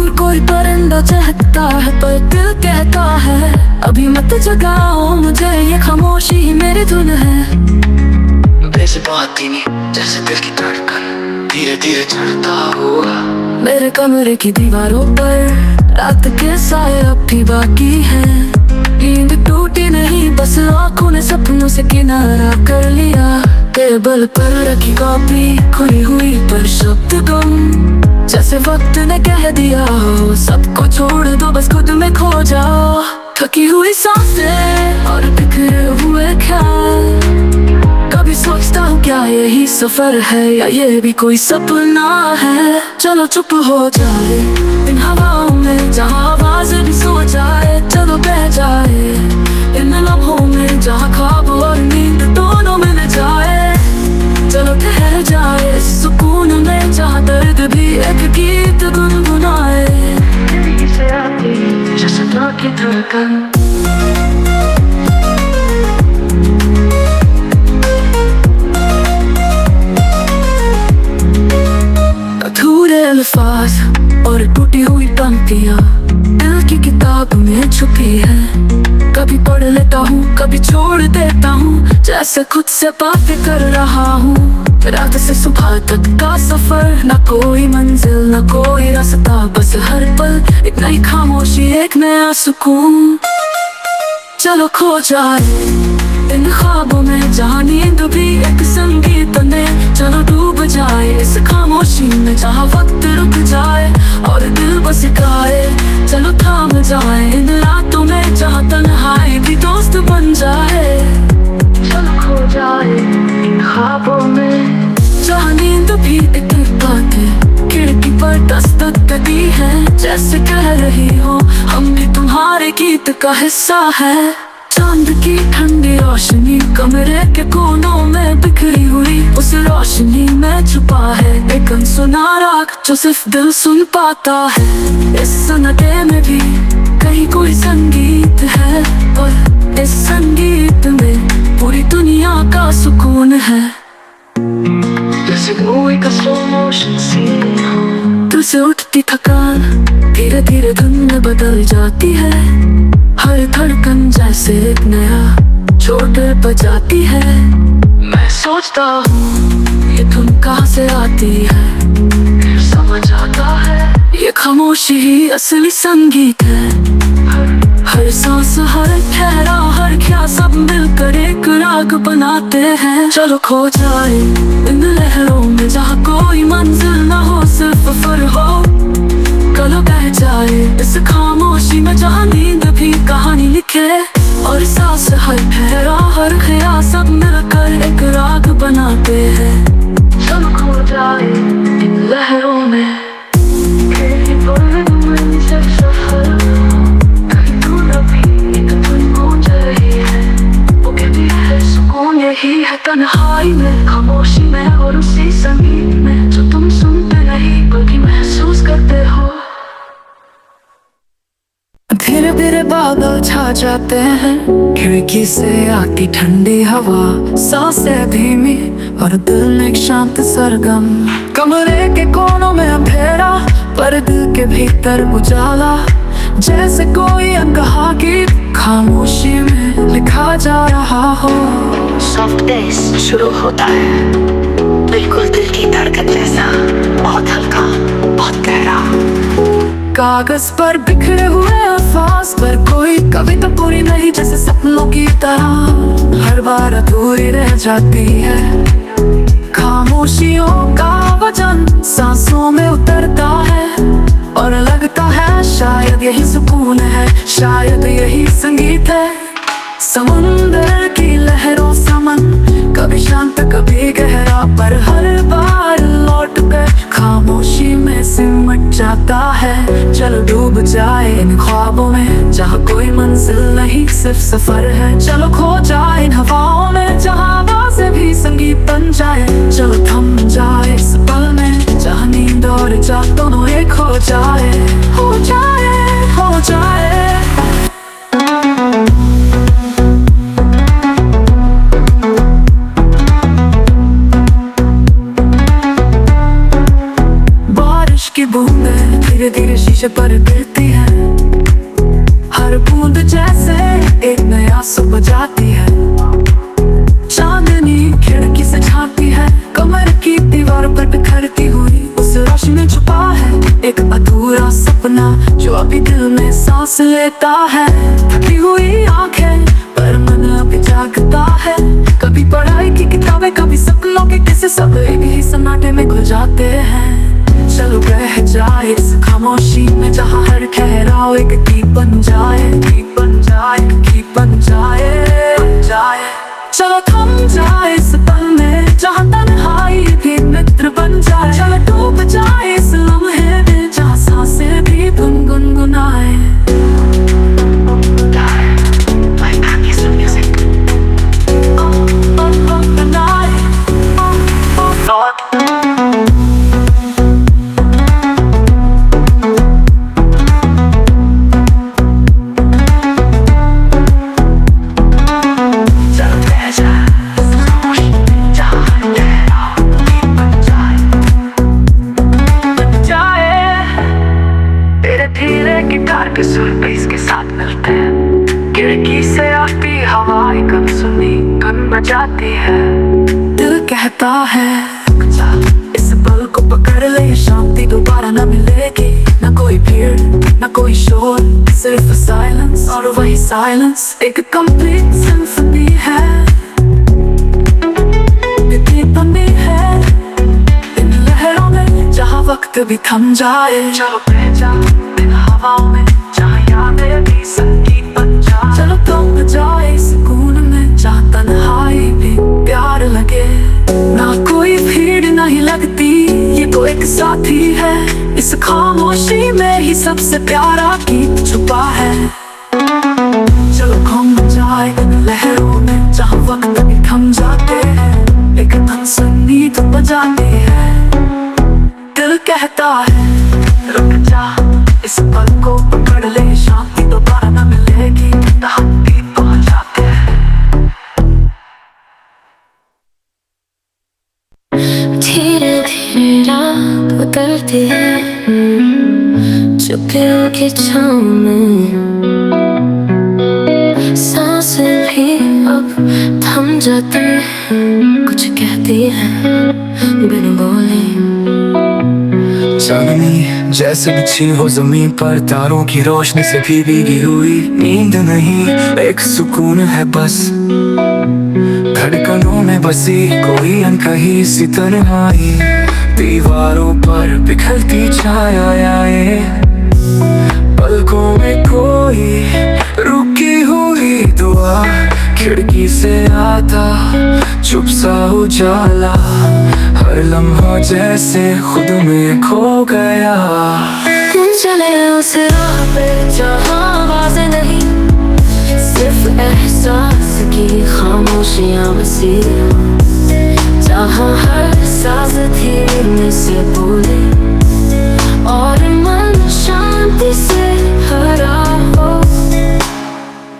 दूर कोई परिंदा चहकता है पर दिल कहता है अभी मत जगाओ मुझे, ये खामोशी ही मेरी धुन है। वैसे बहुत धीमी जैसे दिल की धड़कन धीरे धीरे चढ़ता हुआ। मेरे कमरे की दीवारों पर रात के साए अब भी बाकी है। नींद टूटी नहीं बस आँखों ने सपनों से किनारा कर लिया। टेबल पर रखी कॉपी खुली हुई पर शब्द गुम, जैसे वक्त ने कह दिया हो सबको छोड़ दो बस खुद में खो जाओ। थकी हुई सांसें और बिखरे हुए ख्याल, कभी सोचता हूँ क्या यही सफर है या ये भी कोई सपना है। चलो चुप हो जाए इन हवाओं में जहाँ आवाज भी सो जाए। चलो बह जाए इन लम्हों में जहाँ ख्वाब और नींद दोनों मिल जाए। चलो ठहर जाए सुकून में जहाँ दर्द भी एक गीत गुनगुनाए। दिल से आती जैसे दिल की धड़कन, अधूरे अल्फाज और टूटी हुई पंक्तियाँ दिल की किताब में छुपी है। कभी पढ़ लेता हूँ कभी छोड़ देता हूँ, जैसे खुद से बातें कर रहा हूँ। रात से सुबह तक का सफर, न कोई मंजिल न कोई रास्ता, बस हर पल एक नई खामोशी एक नया सुकून। चलो खो जाए इन ख्वाबों में जहाँ नींद भी एक संगीत ने। चलो डूब जाए इस खामोशी में जहाँ वक्त रुक जाए और दिल बस गाए। चलो थाम जाए इन रातों में जहाँ तन्हाई भी दोस्त बन जाए। चलो खो जाए इन ख्वाबों में जहाँ नींद भी एक बातें खिड़की पर दस्तक देती है। जैसे कह रही हो हम भी तुम्हारे गीत का हिस्सा है। चांद की ठंडी रोशनी कमरे के कोनों में बिखरी हुई, उस रोशनी में छुपा है एक अनसुना राग जो सिर्फ दिल सुन पाता है। इस सन्नाटे में भी कहीं कोई संगीत है और इस संगीत में पूरी दुनिया का सुकून है। जैसे मूवी का स्लो मोशन सीन हो, दिल से उठती थकान धीरे धीरे धुन में बदल जाती है। हर धड़कन जैसे एक नया चोट बजाती है। मैं सोचता हूँ ये धुन कहाँ से आती है, फिर समझ आता है ये खामोशी ही असली संगीत है। हर सांस हर ठहरा हर ख्याल सब मिलकर एक राग बनाते हैं। चलो खो जाए इन लहरों में जहाँ कोई मंजिल ना हो सिर्फ सफर हो। कलो बह जाए इस खामोशी में जहाँ नींद भी कहानी लिखे और सांस हर ठहरा हर ख्याल सब मिलकर एक राग बनाते हैं। चलो खो जाए इन लहरों में यही है तन्हाई में खामोशी में और उसी संगीत में जो तुम सुनते नहीं बल्कि महसूस करते हो। धीरे धीरे बादल छा जाते हैं, खिड़की से आती ठंडी हवा, सांसें धीमी और दिल एक शांत सरगम। कमरे के कोनों में अंधेरा पर दिल के भीतर उजाला, जैसे कोई अनकहा गीत खामोशी में लिखा जा रहा हो। सॉफ्ट बेस शुरू होता है, बिल्कुल दिल की धड़कन जैसा, बहुत हल्का बहुत गहरा। कागज पर बिखरे हुए अल्फाज पर कोई कविता पूरी नहीं, जैसे सपनों की तरह हर बार अधूरी रह जाती है। खामोशियों का वजन सांसों में उतरता है और लगता है शायद यही सुकून है, शायद यही संगीत है। समुंदर की लहरों समन कभी शांत कभी गहरा, पर हर बार लौट कर खामोशी में सिमट जाता है। चलो डूब जाए इन ख्वाबों में जहाँ कोई मंजिल नहीं सिर्फ सफर है। चलो खो जाए इन हवाओं में जहाँ आवाज़ें भी संगीत बन जाए। चलो थम जाए इस पल में जहाँ नींद और जाग दोनों एक हो जाए, हो जाए, हो जाए। धीरे धीरे शीशे पर गिरती है। हर बूंद जैसे एक नया सुबह जाती है। चांदनी खिड़की से झांकती है, कमर की दीवार पर बिखरती हुई। उस रोशनी में छुपा है एक अधूरा सपना जो अभी दिल में सांस लेता है। थकी हुई आंखें पर मन अभी जागता है। कभी पढ़ाई की किताबें, कभी सपनों के किस्से, सब एक ही सन्नाटे में घुल जाते हैं। चलो बह जाए इस खामोशी में, जहाँ हर ठहराव एक गीत बन जाए, गीत बन जाए, गीत बन जाए, बन जाए। चलो थम जाए इस पल में, जहाँ तन्हाई भी मित्र बन जाए। चलो डूब जाए इस लम्हे में, जहाँ सांसें भी गुनगुनाए। गिटार के सुर बेस के साथ मिलते हैं। खिड़की से आती हवा एक सुनी धुन बजाती है। दिल कहता है इस पल को पकड़ ले, शांति दोबारा न मिलेगी। न कोई भीड़ न कोई शोर, सिर्फ साइलेंस और वही साइलेंस एक कंप्लीट सिम्फनी है। इतनी बनी है इन लहरों में, जहाँ वक्त भी थम जाए। चलो बह जा इन हवाओं में, जहाँ यादें भी संगीत बन जाए। चलो तुम जाए सुकून में, जहाँ तन्हाई भी प्यार लगे। ना कोई भीड़ नहीं लगती, ये तो एक साथी है। इस खामोशी में ही सबसे प्यारा गीत छुपा है। चलो घूम जाए इन लहरों में, जहाँ वक्त भी थम जाते हैं। एक अनसुनी धुन बजाती है। दिल कहता है रुक जा इस पल को पकड़ ले, शांति दोबारा न मिलेगी। हम भी पहुंच जाते हैं। धीरे धीरे रात बदलती है, चुपियों की छाँव में सांसें भी अब थम जाती हैं। कुछ कहती है बिन बोले। चांदनी जैसे बिछी हो जमीन पर, तारों की रोशनी से भी भीगी हुई। नींद नहीं एक सुकून है बस, धड़कनों में बसी कोई अनकही सी तन्हाई। दीवारों पर बिखरती छायाएं, पलकों में कोई रुकी हुई दुआ। खिड़की से आता चुप सा उजाला, हर लम्हा जैसे खुद में खो गया। चले उस राह पे जहाँ आवाज़ें नहीं, सिर्फ एहसास की खामोशियाँ बसी। जहाँ हर सांस धीरे से बोले और मन शांति से भरा हो।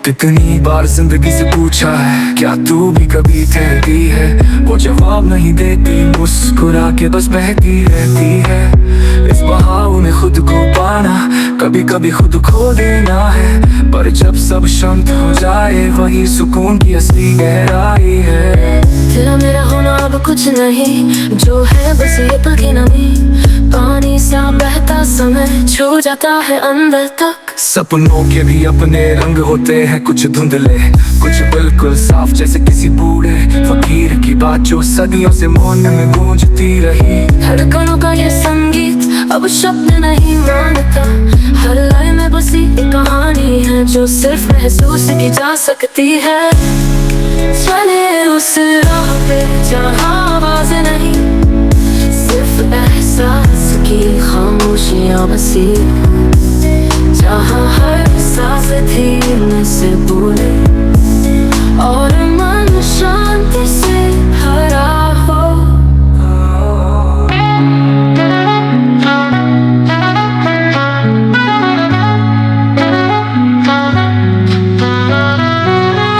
कितनी बार जिंदगी से पूछा है क्या तू भी कभी ठहरती है, वो जवाब नहीं देती, मुस्कुरा के बस बहती रहती है। इस बहाव में खुद को पाना, कभी कभी खुद खो देना है। पर जब सब शांत हो जाए, वही सुकून की असली गहराई है। तेरा मेरा होना अब कुछ नहीं, जो है बस ये पल की नमी। पानी सा बहता समय छू जाता है अंदर तक। सपनों के भी अपने रंग होते हैं, कुछ धुंधले कुछ बिल्कुल साफ, जैसे किसी बूढ़े फकीर की बात जो सदियों से मौन में गूंजती रही। धड़कनों का ये संगीत अब शब्द नहीं मानता, हर लय में बसी एक कहानी है जो सिर्फ महसूस की जा सकती है। चले उस राह पे जहाँ आवाज़ें नहीं, सिर्फ एहसास की खामोशियाँ बसी। जहाँ हर सांस धीरे से बोले और मन शांति से भरा हो।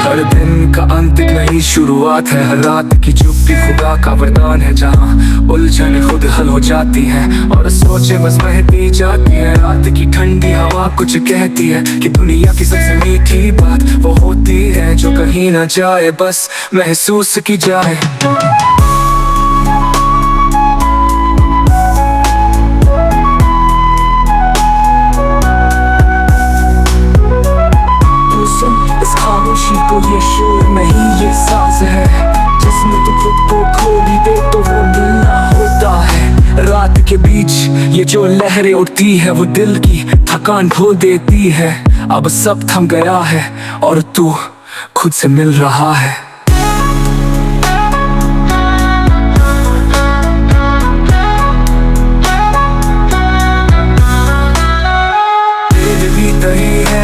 हर दिन का अंत एक नई शुरुआत है, हर रात की चुप्पी खुदा का वरदान है, जहाँ उलझन खुद हल हो जाती है और सोचे बस बहती जाती है। रात की ठंडी हवा कुछ कहती है कि दुनिया की सबसे मीठी बात वो होती है जो कहीं ना जाए, बस महसूस की जाए। इस खामोशी को ये शोर नहीं, ये सांस है जिसमें तू खुद को खोली दे तो वो मिलना होता है। रात के बीच ये जो लहरें उठती है वो दिल की थकान धो देती है। अब सब थम गया है और तू खुद से मिल रहा है।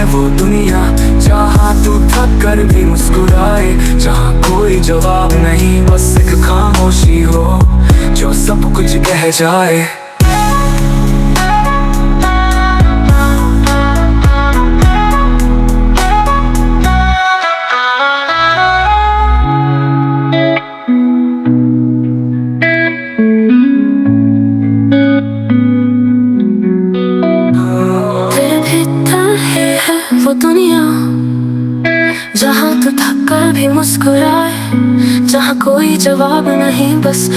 वो दुनिया जहाँ तू थक कर भी मुस्कुराए, जहाँ कोई जवाब नहीं बस एक खामोशी हो जो सब कुछ कह जाए। वो दुनिया जहाँ तू थक कर भी मुस्कुराए, जहाँ कोई जवाब नहीं बस।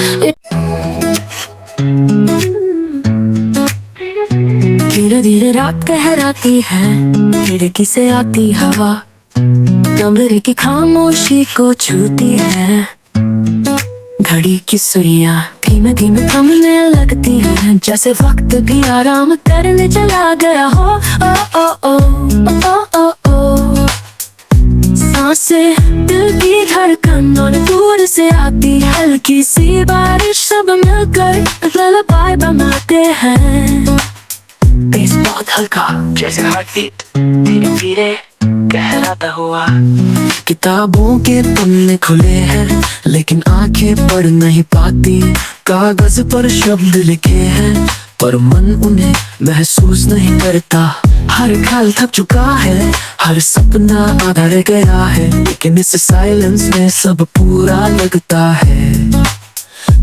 धीरे धीरे रात गहराती है, खिड़की से आती हवा कमरे की खामोशी को छूती है। घड़ी की सुइयां धीमे धीमे थमने लगती है, जैसे वक्त भी आराम करने चला गया हो। ओ ओ ओ ओ ओ ओ सांसें दिल की धड़कन और दूर से आती हल्की सी बारिश, सब मिलकर लुलाई बनाते हैं। पेस बहुत हल्का जैसे हार्टबीट धीरे धीरे गहराता हुआ। किताबों के पन्ने खुले हैं लेकिन आंखें पढ़ नहीं पाती, कागज पर शब्द लिखे हैं पर मन उन्हें महसूस नहीं करता। हर ख्याल थक चुका है, हर सपना आधा रह गया है, लेकिन इस साइलेंस में सब पूरा लगता है।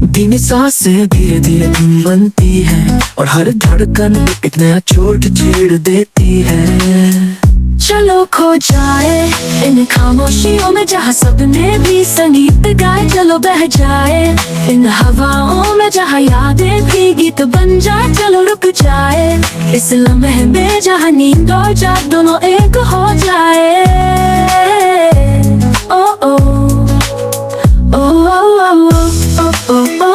धीमी सांसें धीरे धीरे धुन बनती है और हर धड़कन एक नया चोट छेड़ देती है। चलो खो जाए इन खामोशियों में जहाँ सबने भी संगीत गाए, चलो बह जाए इन हवाओं में जहाँ यादें भी गीत बन जाए। चलो रुक जाए इस लम्हे में जहाँ नींद और जाग दोनों एक हो जाए। ओ ओ ओ ओ ओ ओ ओ ओ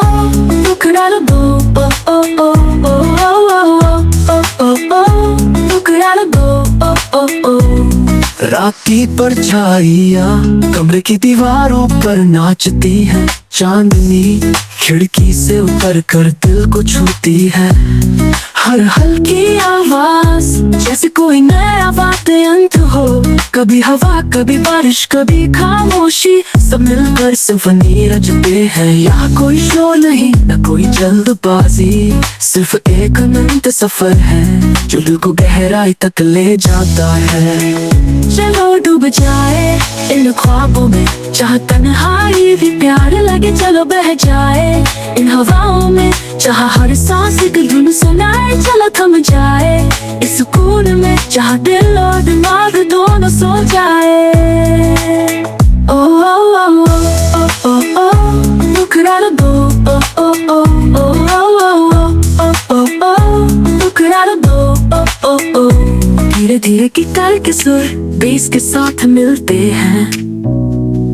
रुक डालो दो। ओ ओ ओ ओ ओ ओ ओ ओ रुक डालो दो। ओ ओ रात की परछाइयाँ कमरे की दीवारों पर नाचती है, चांदनी खिड़की से उतर कर दिल को छूती है। हर हल्की आवाज जैसे कोई नया वाद्ययंत्र हो, कभी हवा कभी बारिश कभी खामोशी, सब मिलकर सिम्फनी रचते हैं। यहाँ कोई शोर नहीं न कोई जल्दबाजी, सिर्फ एक अनंत सफर है जो दिल को गहराई तक ले जाता है। चलो डूब जाए इन ख्वाबों में जहाँ तन्हाई भी प्यार लगे, चलो बह जाए इन हवाओं में जहाँ हर सांस एक धुन सुनाए। चलो थम जाए इस सुकून में जहाँ दिल और दिमाग दोनों सो जाए। ओ ओ ओ ओ ओ ओ रुक डालो दो। ओ ओ ओ ओ ओ ओ ओ ओ रुक डालो दो। ओ ओ ओ धीरे धीरे गिटार के सुर बेस के साथ मिलते हैं,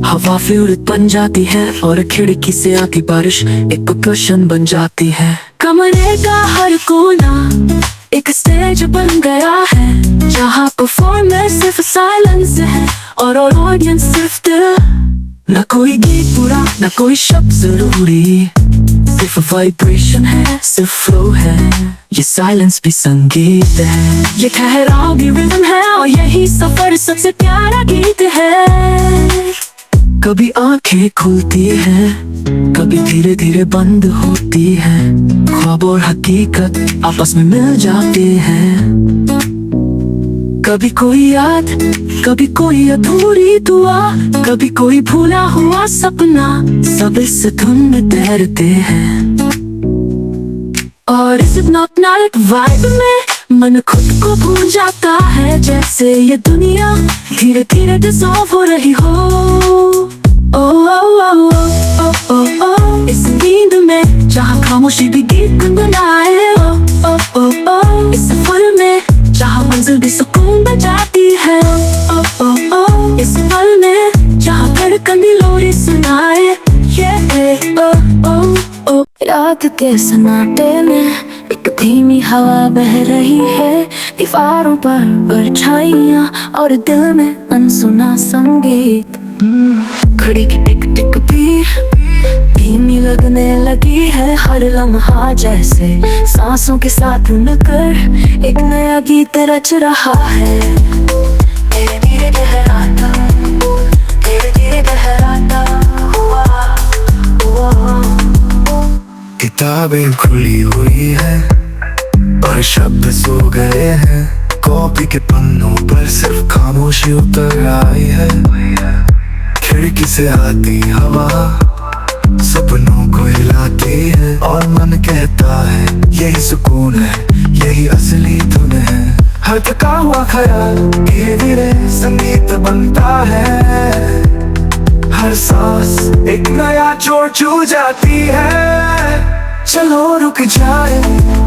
हवा फ्लूइड बन जाती है और खिड़की से आती बारिश एक परकशन बन जाती है। कमरे का हर कोना एक स्टेज बन गया है, जहाँ परफॉर्मर सिर्फ साइलेंस है और ऑडियंस सिर्फ दिल। न कोई गीत पूरा न कोई शब्द जरूरी, सिर्फ वाइब्रेशन है सिर्फ फ्लो है, ये साइलेंस भी संगीत है, ये ठहराव भी रिदम है और यही सफर सबसे प्यारा गीत है। कभी आंखें खुलती हैं, कभी धीरे धीरे बंद होती हैं, ख्वाब और हकीकत आपस में मिल जाते हैं। कभी कोई याद, कभी कोई अधूरी दुआ, कभी कोई भूला हुआ सपना, सब इस धुन में तैरते हैं। और इस हिप्नोटिक वाइब में मन खुद को भूल जाता है, जैसे ये दुनिया धीरे धीरे डिसॉल्व हो रही हो। ओ ओ ओ ओ ओ ओ इस नींद में जहाँ खामोशी भी गीत गुनगुनाए। ओ ओ ओ ओ इस सफर में जहाँ मंजिल भी सुकून बजाती है। ओ ओ ओ इस पल में जहाँ धड़कन भी लोरी सुनाए। ओ ओ ओ रात के सन्नाटे में एक धीमी हवा बह रही है, दीवारों पर परछाइयाँ और दिल में अनसुना संगीत। घड़ी की टिक टिक भी धीमी लगने लगी है, हर लम्हा जैसे सांसों के साथ मिलकर एक नया गीत रच रहा है। धीरे धीरे गहराता, धीरे धीरे गहराता हुआ। किताबें खुली हुई है और शब्द सो गए हैं, कॉपी के पन्नों पर सिर्फ खामोशी उतर आई है। खिड़की से आती हवा सपनों को हिलाती है, और मन कहता है यही सुकून है, यही असली धुन है। हर थका हुआ ख्याल धीरे धीरे संगीत बनता है, हर सांस एक नया जोर छू जाती है। चलो रुक जाए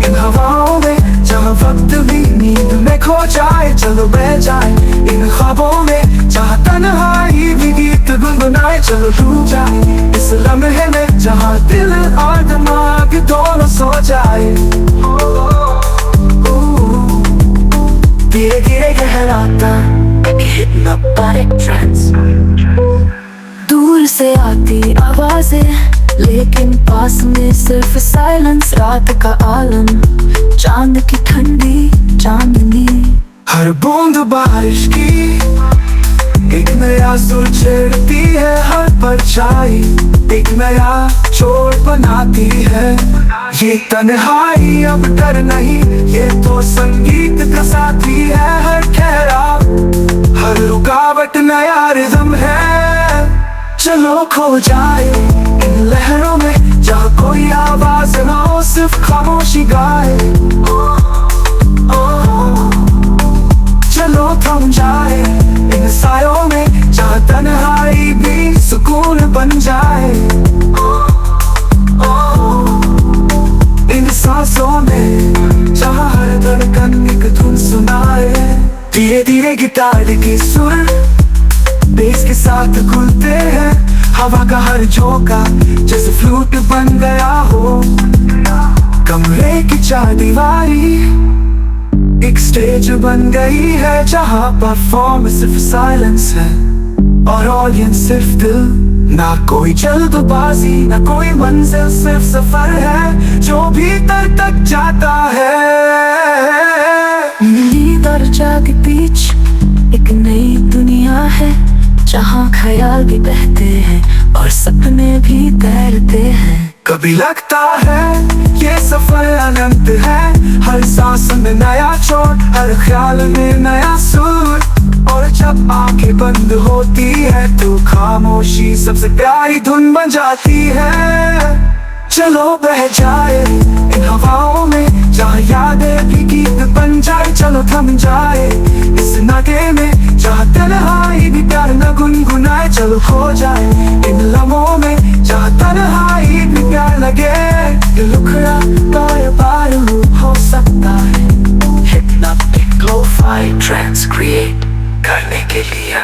इन हवाओं में जहाँ वक्त भी नींद में खो जाए, चलो बह जाए इन ख्वाबों में जहाँ तन्हाई भी गीत गुनगुनाए। चलो डूब जाए इस लम्हे में जहाँ दिल और दिमाग दोनों सो जाए। धीरे धीरे गहराता हिप्नोटिक ट्रांस। दूर से आती आवाजें लेकिन पास में सिर्फ साइलेंस, रात का आलम, चांद की ठंडी चांदनी। हर बूंद बारिश की एक नया सुर छेड़ती है, हर परछाई एक नया चोट बनाती है। ये तन्हाई अब डर नहीं, ये तो संगीत का साथी है। हर ठहराव, हर रुकावट नया रिदम है। चलो खो जाए इन लहरों में जहाँ कोई आवाज ना हो, सिर्फ खामोशी गाए। चलो थम जाए इन सायों में जहाँ तन्हाई भी सुकून बन जाए। इन सांसों में जहाँ हर धड़कन एक धुन सुनाए। धीरे धीरे गिटार की सुर बेस के साथ खुलते हैं, हवा का हर झोंका जैसे फ्लूट बन गया हो। कमरे की चार दीवारी एक स्टेज बन गई है, जहाँ परफॉर्म सिर्फ साइलेंस है और ऑडियंस सिर्फ दिल। ना कोई जल्दबाजी ना कोई मंजिल, सिर्फ सफर है जो भीतर तक जाता है। नींद और जाग के बीच एक नई दुनिया है, जहाँ ख्याल भी बहते हैं और सपने भी तैरते हैं। कभी लगता है ये सफर अनंत है, हर सांस में नया चोट, हर ख्याल में नया सुर। और जब आंखें बंद होती है तो खामोशी सबसे प्यारी धुन बन जाती है। चलो बह जाए इन हवाओं में जहाँ यादें भी गीत बन जाए। चलो थम जाए इस नाटे में जहाँ तन्हाई भी प्यार न गुनगुनाए। चलो खो जाए इन लम्हों में जहाँ तन्हाई भी प्यार लगे। दिल उखड़ा बार बार हो सकता है, हिप्नोटिक लो-fi ट्रांस क्रिएट करने के लिए।